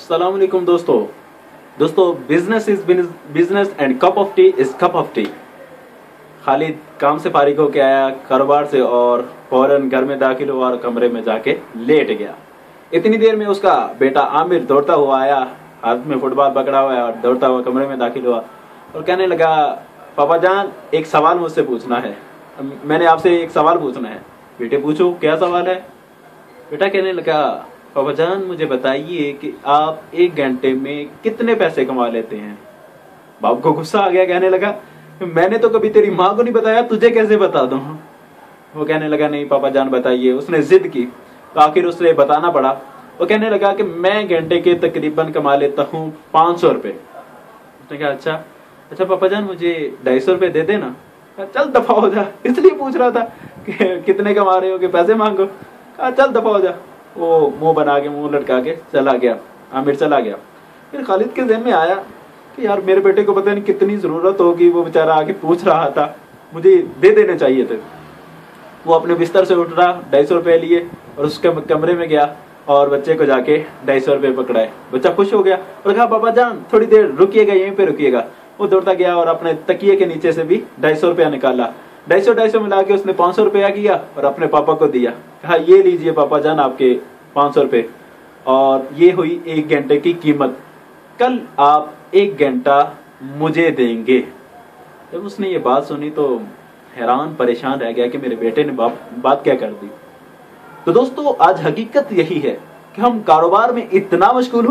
अस्सलाम वालेकुम दोस्तों business is business and cup of T is cup of T. Khalid काम से फारिग होके आया कारोबार से और फौरन घर में दाखिल हुआ और कमरे में जाके लेट गया। इतनी देर में उसका बेटा आमिर दौड़ता हुआ आया, हाथ में फुटबॉल पकड़ा हुआ है और दौड़ता हुआ कमरे में दाखिल हुआ और कहने लगा, पापा जान एक सवाल मुझसे पूछना है, मैंने आपसे एक सवाल पूछना है। बेटे पूछो, क्या सवाल है? बेटा कहने लगा, पापा जान मुझे बताइए कि आप एक घंटे में कितने पैसे कमा लेते हैं। बाप को गुस्सा आ गया, कहने लगा मैंने तो कभी तेरी माँ को नहीं बताया, तुझे कैसे बता दूं। वो कहने लगा नहीं पापा जान बताइए। उसने जिद की तो आखिर उसे बताना पड़ा। वो कहने लगा कि मैं घंटे के तकरीबन कमा लेता हूँ 500 रुपए। उसने कहा अच्छा पापा जान मुझे 250 रुपए दे देना। चल दफा हो जा, इसलिए पूछ रहा था कि कितने कमा रहे हो कि पैसे मांगो। कहा चल दफा हो जा। वो मुंह बना के मुंह लटका के चला गया, आमिर चला गया। फिर खालिद के ज़हन में आया कि यार मेरे बेटे को पता नहीं कितनी जरूरत होगी, वो बेचारा आके पूछ रहा था, मुझे दे देने चाहिए थे। वो अपने बिस्तर से उठ रहा, 250 रुपए लिए और उसके कमरे में गया और बच्चे को जाके 250 रुपए पकड़ाए। बच्चा खुश हो गया और कहा पापा जान थोड़ी देर रुकिएगा, यहीं पे रुकिएगा। वो दौड़ता गया और अपने तकिए के नीचे से भी 250 रुपया निकाला। 250 मिला के उसने 500 रुपया किया और अपने पापा को दिया। कहा ये लीजिए पापा जान आपके 500 रुपए, और ये हुई एक घंटे की कीमत। कल आप 1 घंटा मुझे देंगे। जब उसने ये बात सुनी तो हैरान परेशान रह गया कि मेरे बेटे ने बात क्या कर दी। तो दोस्तों आज हकीकत यही है कि हम कारोबार में इतना मशगूल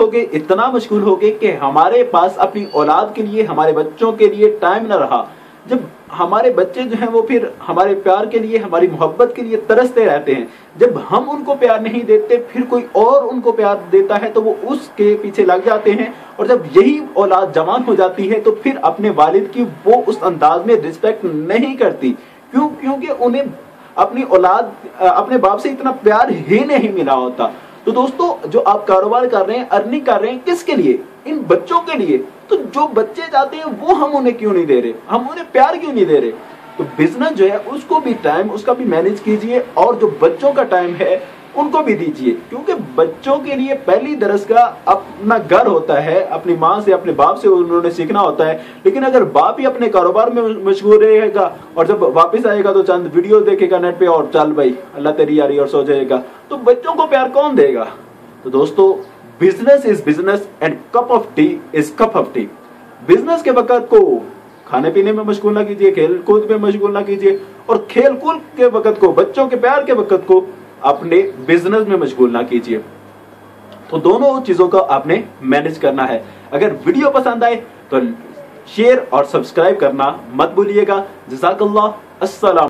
हो गए कि हमारे पास अपनी औलाद के लिए, हमारे बच्चों के लिए टाइम न रहा। जब हमारे बच्चे जो हैं वो फिर हमारे प्यार के लिए, हमारी मोहब्बत के लिए तरसते रहते हैं। जब हम उनको प्यार नहीं देते फिर कोई और उनको प्यार देता है तो वो उसके पीछे लग जाते हैं। और जब यही औलाद जवान हो जाती है तो फिर अपने वालिद की वो उस अंदाज में रिस्पेक्ट नहीं करती। क्योंकि उन्हें अपनी औलाद, अपने बाप से इतना प्यार ही नहीं मिला होता। तो दोस्तों जो आप कारोबार कर रहे हैं, अर्निंग कर रहे हैं, किसके लिए? इन बच्चों के लिए। तो जो बच्चे चाहते हैं वो हम उन्हें क्यों नहीं दे रहे, हम उन्हें प्यार क्यों नहीं दे रहे? तो बिजनेस जो है उसको भी टाइम, उसका भी मैनेज कीजिए और जो बच्चों का टाइम है उनको भी दीजिए। क्योंकि बच्चों के लिए पहली दरसगाह अपना घर होता है, अपनी माँ से, अपने बाप से उन्होंने सीखना होता है। लेकिन अगर बाप ही अपने कारोबार में मशगूल रहेगा और जब वापस आएगा तो चंद वीडियो देखेगा नेट पे और चल भाई अल्लाह तेरी यारी और सो जाएगा, तो बच्चों को प्यार कौन देगा? तो दोस्तों business is business and cup of T is cup of T. Business के वक्त को खाने पीने में मशगूल ना कीजिए, खेल कूद में मशगूल ना कीजिए, और खेल कूद के वक्त को, बच्चों के प्यार के वक्त को अपने बिजनेस में मशगूल ना कीजिए। तो दोनों चीजों को आपने मैनेज करना है। अगर वीडियो पसंद आए तो शेयर और सब्सक्राइब करना मत भूलिएगा। जज़ाकल्लाह, अस्सलाम।